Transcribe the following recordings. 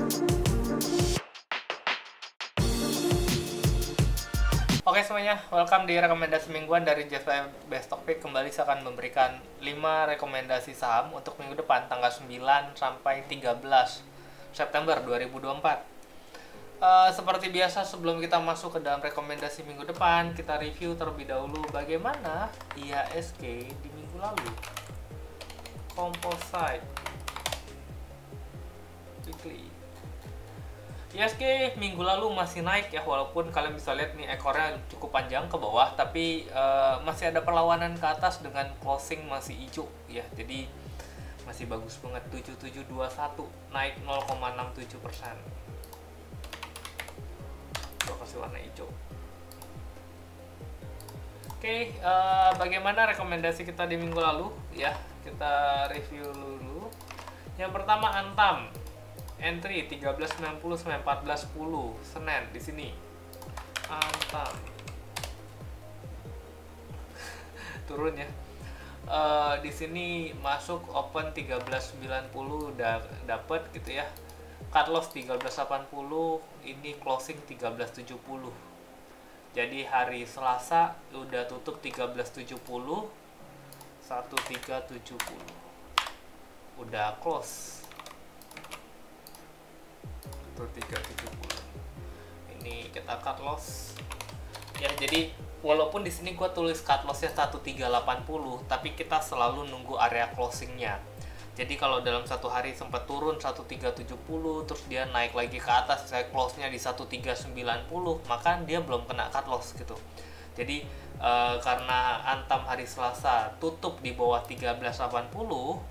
Oke semuanya, welcome di rekomendasi mingguan dari JFM Best Topic. Kembali saya akan memberikan 5 rekomendasi saham untuk minggu depan tanggal 9 sampai 13 September 2024. Seperti biasa sebelum kita masuk ke dalam rekomendasi minggu depan, kita review terlebih dahulu bagaimana IHSG di minggu lalu. Composite Weekly. IHSG minggu lalu masih naik ya, walaupun kalian bisa lihat nih ekornya cukup panjang ke bawah, tapi masih ada perlawanan ke atas dengan closing masih hijau ya, jadi masih bagus banget. 7721 naik 0,67%. Gua kasih warna hijau. Oke, bagaimana rekomendasi kita di minggu lalu ya, kita review dulu. Yang pertama Antam, entry 1390 sampai 1410 Senin di sini. Antam turun ya. Di sini masuk open 1390 udah dapet gitu ya. Cut loss 1380, ini closing 1370. Jadi hari Selasa udah tutup 1370, 1370. Udah close 370. Ini kita cut loss ya, jadi walaupun di sini gua tulis cut lossnya 1380, tapi kita selalu nunggu area closingnya. Jadi kalau dalam satu hari sempat turun 1370 terus dia naik lagi ke atas, saya close nya di 1390, maka dia belum kena cut loss gitu. Jadi karena Antam hari Selasa tutup di bawah 1380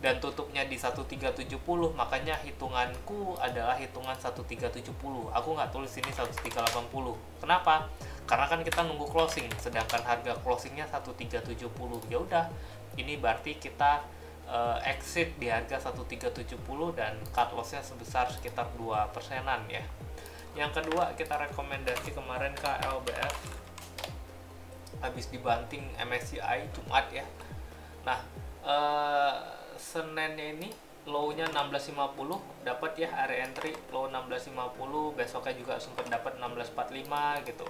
dan tutupnya di 1370, makanya hitunganku adalah hitungan 1370. Aku nggak tulis ini 1380. Kenapa? Karena kan kita nunggu closing, sedangkan harga closingnya 1370. Ya udah, ini berarti kita exit di harga 1370 dan cut lossnya sebesar sekitar 2%-an ya. Yang kedua, kita rekomendasi kemarin KLBF habis dibanting MSCI Jumat ya. Nah, Seninnya ini low-nya 1650 dapat ya, area entry low 1650, besoknya juga sempat dapat 1645 gitu.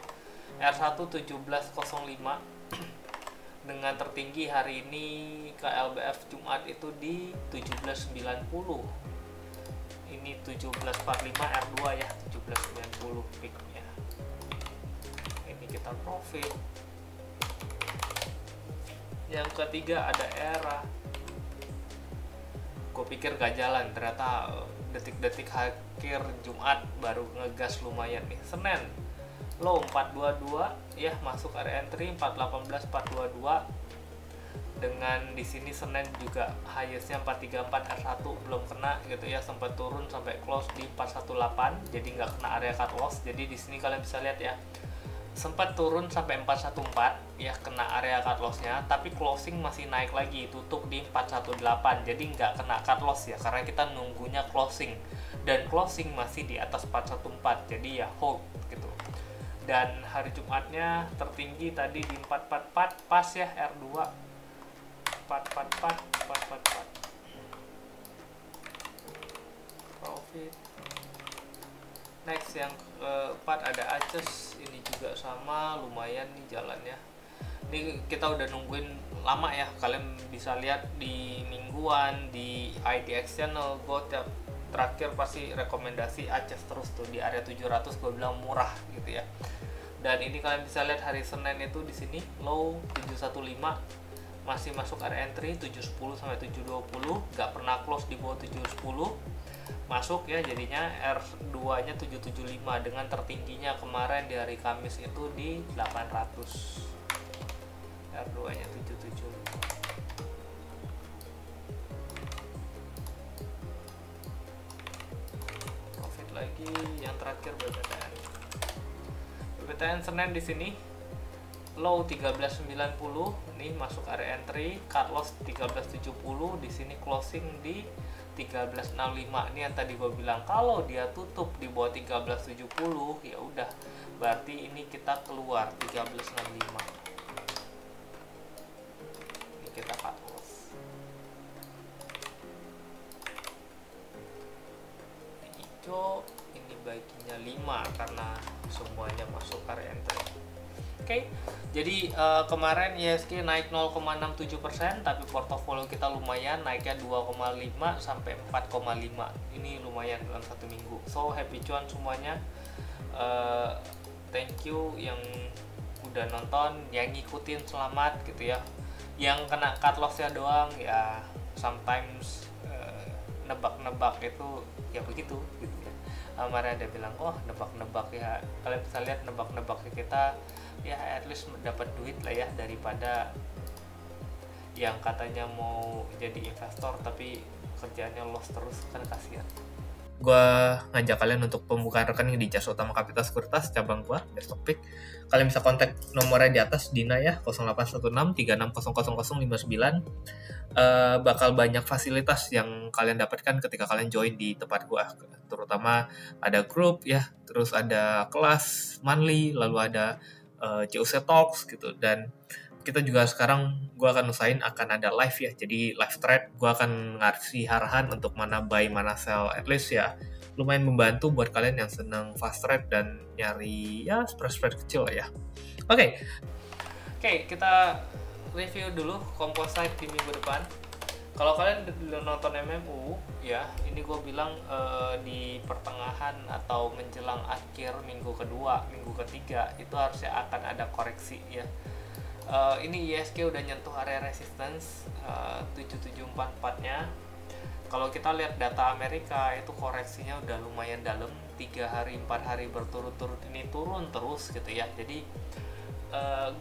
R1 1705 dengan tertinggi hari ini KLBF Jumat itu di 1790. Ini 1745 R2 ya, 1790 peak-nya. Ini kita profit. Yang ketiga ada ERA. Gue pikir gak jalan, ternyata detik-detik akhir Jumat baru ngegas lumayan nih. Senin low 422 ya, masuk area entry 418 422, dengan di sini Senin juga highestnya 434 R1 belum kena gitu ya, sempat turun sampai close di 418, jadi nggak kena area cut loss. Jadi di sini kalian bisa lihat ya, sempat turun sampai 414 ya, kena area cut lossnya, tapi closing masih naik lagi, tutup di 418, jadi nggak kena cut loss ya, karena kita nunggunya closing, dan closing masih di atas 414, jadi ya hold gitu. Dan hari Jumatnya tertinggi tadi di 444, pas ya R2 444 444 profit. Next yang keempat ada Aces, ini juga sama, lumayan nih jalannya. Ini kita udah nungguin lama ya, kalian bisa lihat di mingguan di IDX channel, gue tiap terakhir pasti rekomendasi Aces terus tuh di area 700, gue bilang murah gitu ya. Dan ini kalian bisa lihat hari Senin itu di sini low 715, masih masuk area entry 710 sampai 720, nggak pernah close di bawah 710. Masuk ya, jadinya R2 nya 775 dengan tertingginya kemarin di hari Kamis itu di 800. R2 nya 775. Profit lagi. Yang terakhir BBTN. BBTN Senin di sini low 1390, ini masuk area entry, cut loss 1370, di sini closing di 1365. Ini yang tadi gue bilang, kalau dia tutup di bawah 1370 ya udah, berarti ini kita keluar 1365. Ini kita cut loss. hijau ini baginya 5 karena semuanya masuk area entry. Oke, jadi kemarin ISG naik 0,67%, tapi portofolio kita lumayan naiknya 2,5 sampai 4,5. Ini lumayan dalam satu minggu. So happy cuan semuanya. Thank you yang udah nonton, yang ngikutin, selamat gitu ya. Yang kena cut loss-nya doang ya, sometimes nebak-nebak itu ya begitu gitu ya. Kemarin ada bilang, oh nebak-nebak ya, kalian bisa lihat nebak-nebak kita ya, at least dapat duit lah ya, daripada yang katanya mau jadi investor tapi kerjaannya loss terus, kan kasihan. Gua ngajak kalian untuk pembukaan rekening di Jasa Utama Kapital Sekuritas cabang gua, Bestokpik. Kalian bisa kontak nomornya di atas, Dina ya, 081636000059. Bakal banyak fasilitas yang kalian dapatkan ketika kalian join di tempat gua, terutama ada grup ya, terus ada kelas monthly, lalu ada CUC Talks gitu, dan kita juga sekarang gue akan usahain akan ada live ya, jadi live trade gue akan ngasih arahan untuk mana buy mana sell, at least ya lumayan membantu buat kalian yang seneng fast trade dan nyari ya spread kecil lah ya. Oke, kita review dulu composite di minggu depan. Kalau kalian nonton MMU ya, ini gue bilang di pertengahan atau menjelang akhir minggu kedua, minggu ketiga itu harusnya akan ada koreksi ya. Ini ISG udah nyentuh area resistance 7744-nya. Kalau kita lihat data Amerika itu koreksinya udah lumayan dalam, 3 hari 4 hari berturut-turut ini turun terus gitu ya. Jadi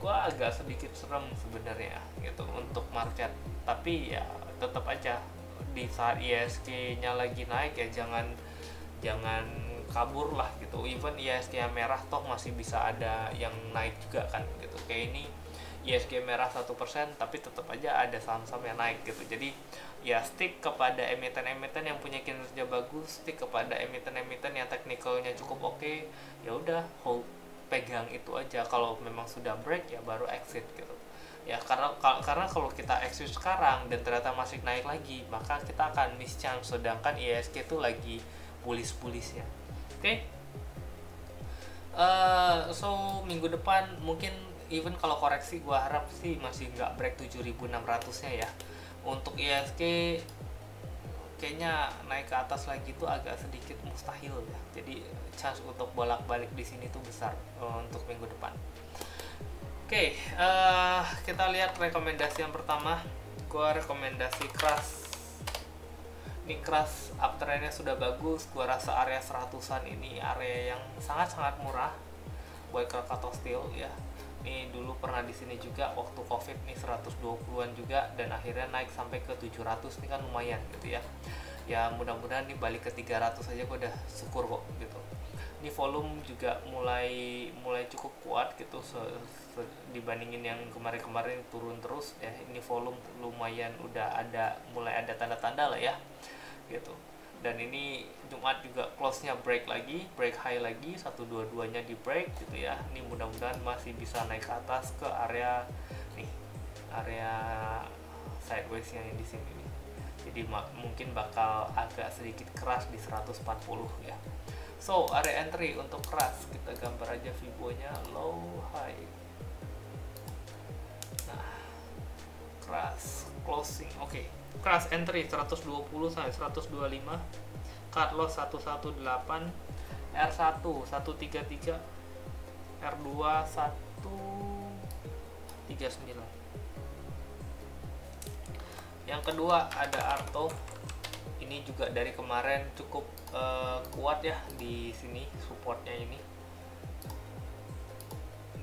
gue agak sedikit serem sebenarnya gitu untuk market, tapi ya tetap aja di saat ISG-nya lagi naik ya jangan kabur lah gitu. Even ISG yang merah toh masih bisa ada yang naik juga kan gitu. Kayak ini ISG merah 1%, tapi tetap aja ada saham-saham yang naik gitu. Jadi ya stick kepada emiten-emiten yang punya kinerja bagus, stick kepada emiten-emiten yang teknikalnya cukup oke. Ya udah, hold, pegang itu aja. Kalau memang sudah break ya baru exit gitu. Ya karena kalau kita exit sekarang dan ternyata masih naik lagi, maka kita akan miss chance, sedangkan ISG itu lagi bullish-bullishnya. Oke. So minggu depan mungkin even kalau koreksi gua harap sih masih nggak break 7.600-nya ya. Untuk ISG kayaknya naik ke atas lagi itu agak sedikit mustahil ya. Jadi chance untuk bolak-balik di sini tuh besar untuk minggu depan. Oke, kita lihat rekomendasi yang pertama. Gua rekomendasi Crush. Ini Crush uptrendnya sudah bagus. Gua rasa area 100-an ini area yang sangat-sangat murah buat Krakatau Steel ya. Ini dulu pernah di sini juga waktu Covid nih 120-an juga, dan akhirnya naik sampai ke 700 nih kan lumayan gitu ya. Ya mudah-mudahan nih balik ke 300 aja gue udah syukur kok gitu. Ini volume juga mulai cukup kuat gitu dibandingin yang kemarin-kemarin turun terus ya. Ini volume lumayan mulai ada tanda-tanda lah ya gitu. Dan ini Jumat juga close-nya break high lagi, 122-nya di break gitu ya. Ini mudah-mudahan masih bisa naik ke atas ke area sideways-nya yang di sini nih. Jadi mungkin bakal agak sedikit keras di 140 ya. So area entry untuk Crush kita gambar aja Fibo-nya low high. Nah, Crush closing oke. Crush entry 120 sampai 125, cut loss 118, R1 133, R2 139. Yang kedua ada Arto. Ini juga dari kemarin cukup kuat ya di sini, supportnya ini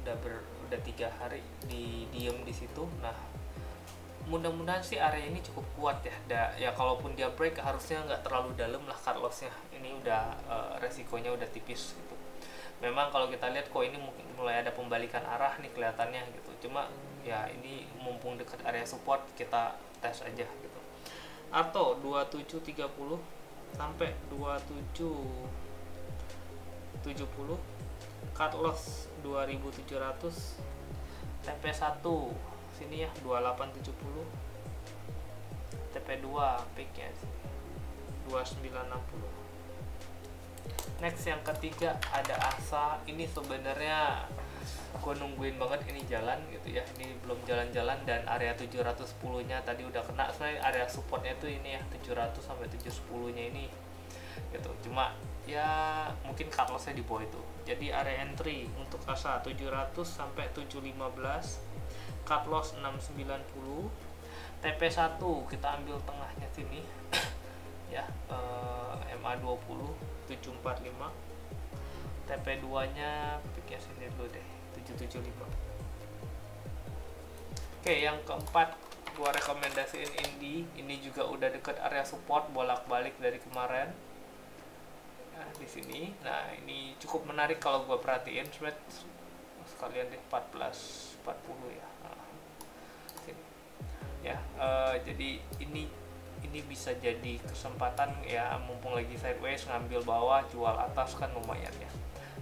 udah 3 hari diem di situ. Nah, mudah-mudahan sih area ini cukup kuat ya. Ya kalaupun dia break harusnya nggak terlalu dalam lah cut loss-nya. Ini udah resikonya udah tipis gitu. Memang kalau kita lihat kok ini mungkin mulai ada pembalikan arah nih kelihatannya gitu. Cuma ya ini mumpung dekat area support, kita tes aja gitu. Arto 2730 sampai 2770, cut loss 2700, TP1 sini ya 2870, TP2 peaknya 2960. Next yang ketiga ada ASA. Ini sebenarnya gue nungguin banget ini jalan gitu ya, ini belum jalan-jalan, dan area 710 nya tadi udah kena. Sebenarnya area supportnya tuh ini ya 700 sampai 710 nya ini gitu, cuma ya mungkin cut lossnya di bawah itu. Jadi area entry untuk ASA 700 sampai 715, cut loss 690. TP1 kita ambil tengahnya sini ya, MA20 745. TP2 nya pikir sini dulu deh, 775. Oke, yang keempat gua rekomendasiin ini juga udah deket area support, bolak-balik dari kemarin. Nah, di sini. Nah, ini cukup menarik kalau gua perhatiin, sekalian deh 1440 ya. Nah, sini. Ya, jadi ini bisa jadi kesempatan ya, mumpung lagi sideways, ngambil bawah, jual atas kan lumayan ya.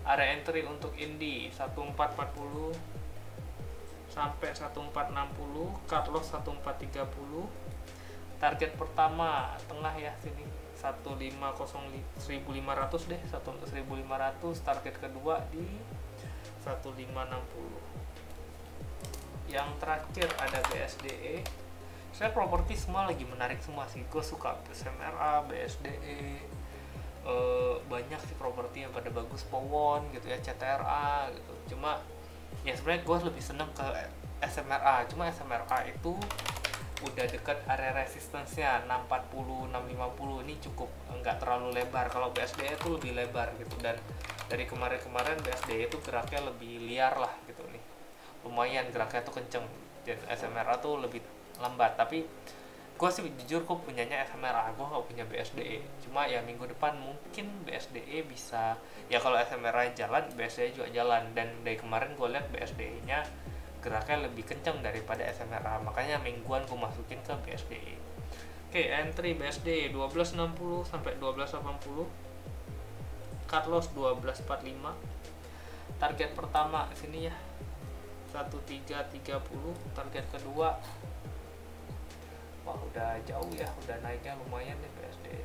Area entry untuk Indi 1440 sampai 1460, cut loss 1430. Target pertama tengah ya sini 1500 deh, 1500. Target kedua di 1560. Yang terakhir ada BSDE. Saya properti semua lagi menarik semua sih, gue suka SMRA, BSDE, banyak sih properti yang pada bagus, Powon gitu ya, CTRA gitu. Cuma ya sebenarnya gue lebih seneng ke SMRA, cuma SMRA itu udah dekat area resistance-nya 640, 650. Ini cukup nggak terlalu lebar. Kalau BSDE itu lebih lebar gitu, dan dari kemarin-kemarin BSDE itu geraknya lebih liar lah gitu nih, lumayan geraknya tuh kenceng. Dan SMRA tuh lebih lambat. Tapi gue sih jujur gue punyanya SMRA, gue gak punya BSDE. Cuma ya minggu depan mungkin BSDE bisa ya, kalau SMRA jalan BSDE juga jalan. Dan dari kemarin gue lihat BSDE nya geraknya lebih kenceng daripada SMRA, makanya mingguan gue masukin ke BSDE. Oke, entry BSDE 1260 sampai 1280, cut loss 1245. Target pertama sini ya 1330. Target kedua, wah udah jauh ya, udah naiknya lumayan nih BSDE.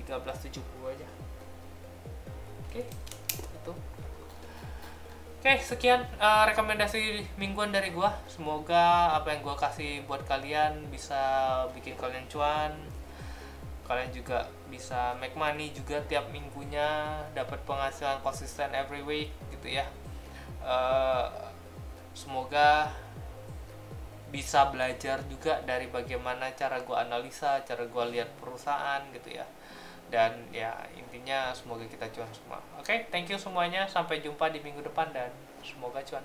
$13.70 aja. Oke, itu. Oke, sekian rekomendasi mingguan dari gua. Semoga apa yang gua kasih buat kalian bisa bikin kalian cuan. Kalian juga bisa make money juga tiap minggunya, dapat penghasilan konsisten every week gitu ya. Semoga bisa belajar juga dari bagaimana cara gue analisa, cara gue lihat perusahaan gitu ya. Dan ya intinya semoga kita cuan semua. Oke, thank you semuanya. Sampai jumpa di minggu depan dan semoga cuan.